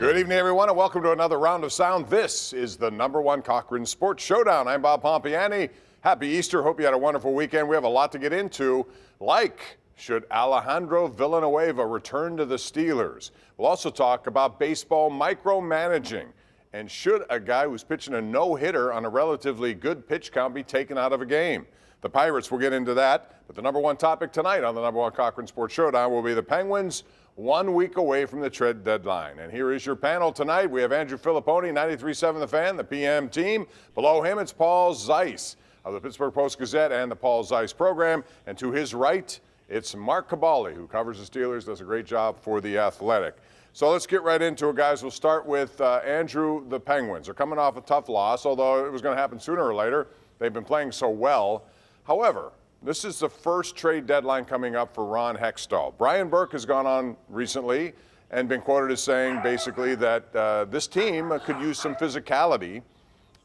Good evening, everyone, and welcome to another round of sound. This is the #1 Cochran Sports Showdown. I'm Bob Pompeani. Happy Easter. Hope you had a wonderful weekend. We have a lot to get into, like should Alejandro Villanueva return to the Steelers? We'll also talk about baseball micromanaging. And should a guy who's pitching a no-hitter on a relatively good pitch count be taken out of a game? The Pirates will get into that. But the #1 topic tonight on the #1 Cochran Sports Showdown will be the Penguins 1 week away from the trade deadline. And here is your panel tonight. We have Andrew Fillipponi, 93.7 The Fan, the PM team. Below him, it's Paul Zeise of the Pittsburgh Post-Gazette and the Paul Zeise program. And to his right, it's Mark Kaboly, who covers the Steelers, does a great job for The Athletic. So let's get right into it, guys. We'll start with Andrew. The Penguins are coming off a tough loss, although it was going to happen sooner or later. They've been playing so well. However, this is the first trade deadline coming up for Ron Hextall. Brian Burke has gone on recently and been quoted as saying basically that this team could use some physicality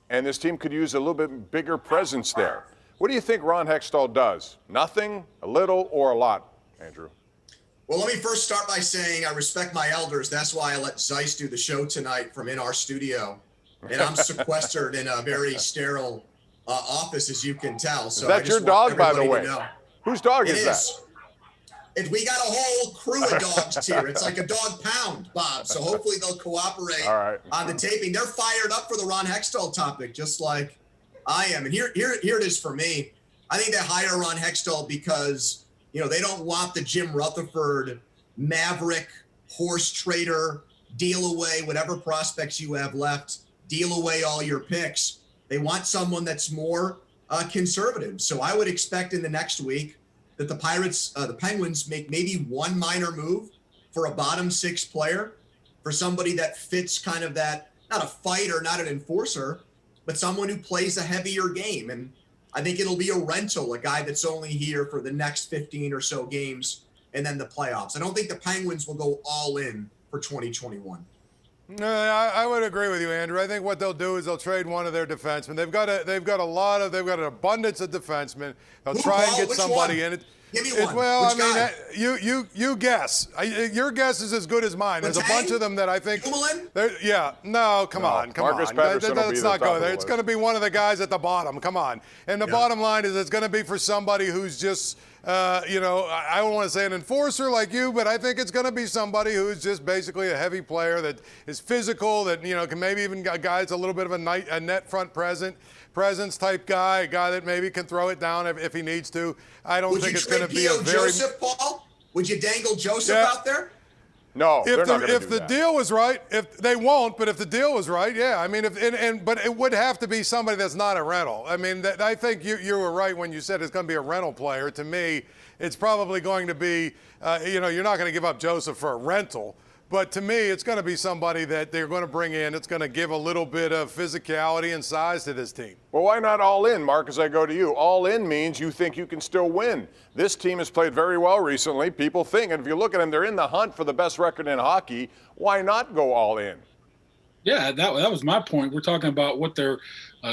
and this team could use a little bit bigger presence there. What do you think Ron Hextall does? Nothing, a little, or a lot, Andrew? Well, let me first start by saying I respect my elders. That's why I let Zeise do the show tonight from in our studio. And I'm sequestered in a very sterile office, as you can tell. So is that your dog, by the way? Whose dog is that? We got a whole crew of dogs here. It's like a dog pound, Bob. So hopefully they'll cooperate on the taping. They're fired up for the Ron Hextall topic, just like I am. And here it is for me. I think they hire Ron Hextall because, you know, they don't want the Jim Rutherford maverick horse trader, deal away whatever prospects you have left, deal away all your picks. They want someone that's more conservative. So I would expect in the next week that the Penguins make maybe one minor move for a bottom six player, for somebody that fits kind of that, not a fighter, not an enforcer, but someone who plays a heavier game. And I think it'll be a rental, a guy that's only here for the next 15 or so games and then the playoffs. I don't think the Penguins will go all in for 2021. No, I would agree with you, Andrew. I think what they'll do is they'll trade one of their defensemen. They've got an abundance of defensemen. They'll try and get somebody in it. Give me one. Well, Which guy? You guess. Your guess is as good as mine. There's a bunch of them that I think. Yeah. No, come on. Marcus Patterson Let's not go there. The it's going to be one of the guys at the bottom. Come on. And the bottom line is it's going to be for somebody who's just. I don't want to say an enforcer like you, but I think it's going to be somebody who's just basically a heavy player that is physical, that, can maybe even a guy that's a little bit of a net front presence type guy, a guy that maybe can throw it down if he needs to. I don't think it's going to be a very. Joseph, Paul? Would you dangle Joseph out there? No, if the deal was right, if they won't, but if the deal was right, yeah. I mean, but it would have to be somebody that's not a rental. I mean, I think you were right when you said it's going to be a rental player. To me, it's probably going to be, you're not going to give up Joseph for a rental. But to me, it's going to be somebody that they're going to bring in. It's going to give a little bit of physicality and size to this team. Well, why not all in, Mark, as I go to you? All in means you think you can still win. This team has played very well recently. People think, and if you look at them, they're in the hunt for the best record in hockey. Why not go all in? Yeah, that was my point. We're talking about what they're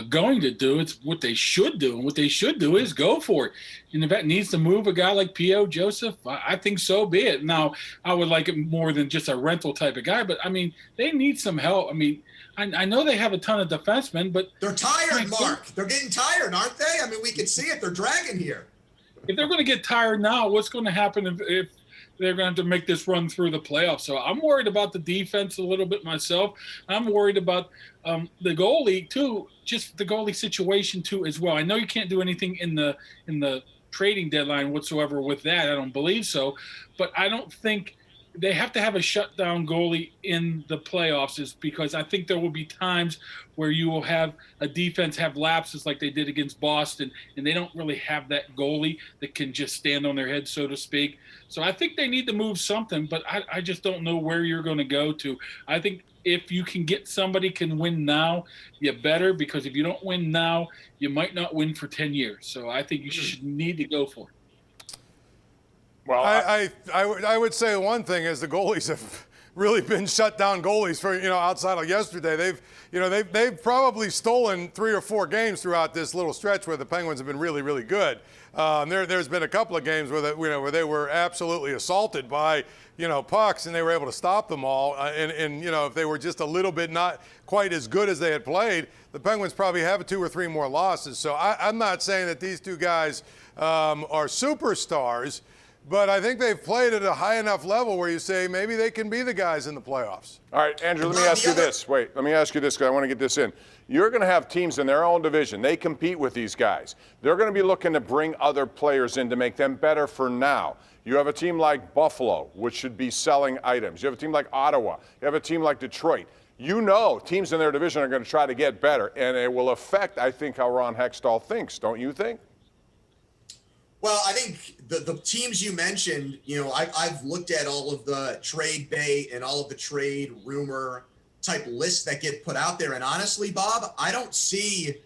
going to do. It's what they should do. And what they should do is go for it. And if that needs to move a guy like P.O. Joseph, I think so be it. Now, I would like it more than just a rental type of guy. But, I mean, they need some help. I mean, I know they have a ton of defensemen, but – they're tired, Mark. They're getting tired, aren't they? I mean, we can see it. They're dragging here. If they're going to get tired now, what's going to happen if they're going to have to make this run through the playoffs? So I'm worried about the defense a little bit myself. I'm worried about the goalie too, just the goalie situation too as well. I know you can't do anything in the trading deadline whatsoever with that. I don't believe so, but I don't think they have to have a shutdown goalie in the playoffs, is because I think there will be times where you will have a defense have lapses like they did against Boston, and they don't really have that goalie that can just stand on their head, so to speak. So I think they need to move something, but I just don't know where you're going to go to. I think if you can get somebody can win now, you better, because if you don't win now, you might not win for 10 years. So I think you should need to go for it. Well, I would say one thing is the goalies have really been shut down goalies for, outside of yesterday. They've probably stolen 3 or 4 games throughout this little stretch where the Penguins have been really, really good. There's been a couple of games where they were absolutely assaulted by, pucks, and they were able to stop them all. And if they were just a little bit not quite as good as they had played, the Penguins probably have 2 or 3 more losses. So I'm not saying that these two guys are superstars, but I think they've played at a high enough level where you say maybe they can be the guys in the playoffs. All right, Andrew, let me ask you this. Wait, let me ask you this because I want to get this in. You're going to have teams in their own division. They compete with these guys. They're going to be looking to bring other players in to make them better for now. You have a team like Buffalo, which should be selling items. You have a team like Ottawa. You have a team like Detroit. Teams in their division are going to try to get better, and it will affect, I think, how Ron Hextall thinks. Don't you think? Well, I think the teams you mentioned, I've looked at all of the trade bait and all of the trade rumor type lists that get put out there. And honestly, Bob, I don't see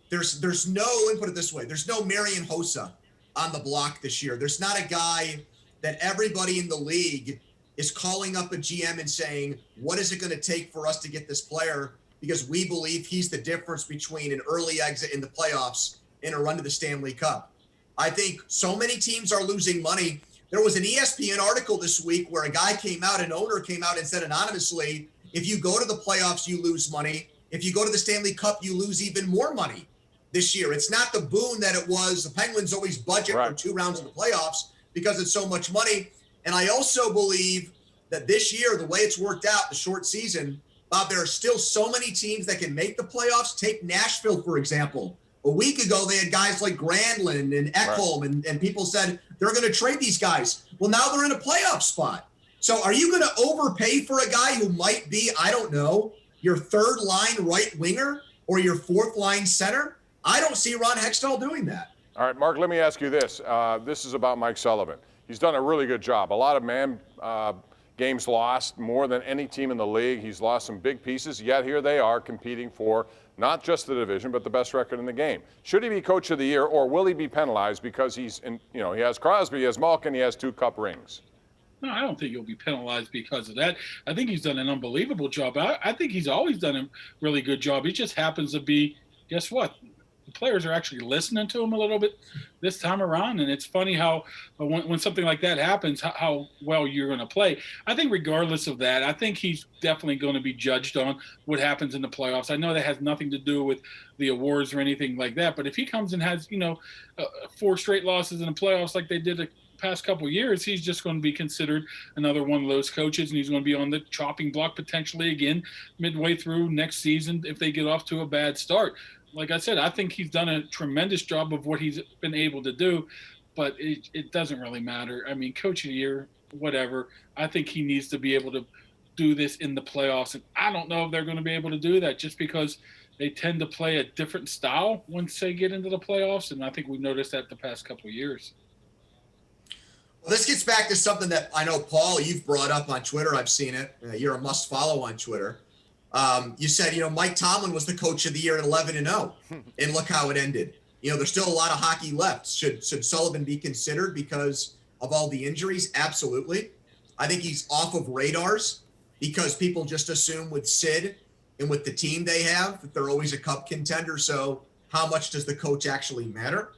there's no, let me put it this way, there's no Marian Hossa on the block this year. There's not a guy that everybody in the league is calling up a GM and saying, what is it going to take for us to get this player? Because we believe he's the difference between an early exit in the playoffs and a run to the Stanley Cup. I think so many teams are losing money. There was an ESPN article this week where a guy came out, an owner came out and said anonymously, if you go to the playoffs, you lose money. If you go to the Stanley Cup, you lose even more money this year. It's not the boon that it was. The Penguins always budget for 2 rounds of the playoffs because it's so much money. And I also believe that this year, the way it's worked out, the short season, Bob, there are still so many teams that can make the playoffs. Take Nashville, for example. A week ago, they had guys like Granlund and Ekholm, and people said they're going to trade these guys. Well, now they're in a playoff spot. So are you going to overpay for a guy who might be, I don't know, your 3rd line right winger or your 4th line center? I don't see Ron Hextall doing that. All right, Mark, let me ask you this. This is about Mike Sullivan. He's done a really good job. A lot of games lost, more than any team in the league. He's lost some big pieces, yet here they are competing for not just the division, but the best record in the game. Should he be coach of the year, or will he be penalized because he has Crosby, he has Malkin, he has 2 cup rings? No, I don't think he'll be penalized because of that. I think he's done an unbelievable job. I think he's always done a really good job. He just happens to be, guess what? The players are actually listening to him a little bit this time around, and it's funny how when something like that happens, how well you're going to play. I think regardless of that, I think he's definitely going to be judged on what happens in the playoffs. I know that has nothing to do with the awards or anything like that, but if he comes and has 4 straight losses in the playoffs like they did the past couple of years, he's just going to be considered another one of those coaches, and he's going to be on the chopping block potentially again midway through next season if they get off to a bad start. Like I said, I think he's done a tremendous job of what he's been able to do, but it doesn't really matter. I mean, coach of the year, whatever. I think he needs to be able to do this in the playoffs, and I don't know if they're going to be able to do that just because they tend to play a different style once they get into the playoffs, and I think we've noticed that the past couple of years. Well, this gets back to something that I know, Paul, you've brought up on Twitter. I've seen it. You're a must-follow on Twitter. You said, Mike Tomlin was the coach of the year at 11-0, and look how it ended. There's still a lot of hockey left. Should Sullivan be considered because of all the injuries? Absolutely. I think he's off of radars because people just assume with Sid and with the team they have that they're always a cup contender. So how much does the coach actually matter?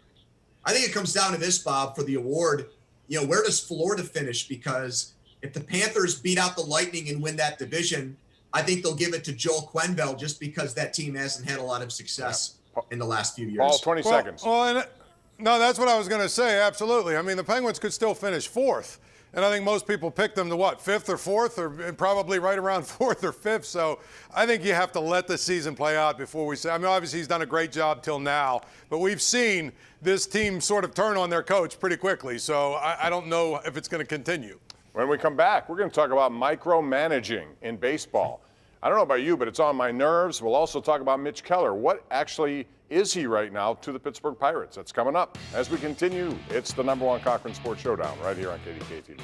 I think it comes down to this, Bob, for the award. Where does Florida finish? Because if the Panthers beat out the Lightning and win that division, I think they'll give it to Joel Quenneville just because that team hasn't had a lot of success in the last few years. Paul, 20 seconds. No, that's what I was going to say. Absolutely. I mean, the Penguins could still finish 4th. And I think most people pick them to 5th or 4th, or probably right around 4th or 5th. So I think you have to let the season play out before we say. I mean, obviously he's done a great job till now, but we've seen this team sort of turn on their coach pretty quickly. So I don't know if it's going to continue. When we come back, we're going to talk about micromanaging in baseball. I don't know about you, but it's on my nerves. We'll also talk about Mitch Keller. What actually is he right now to the Pittsburgh Pirates? That's coming up as we continue. It's the #1 Cochran Sports Showdown right here on KDKA-TV.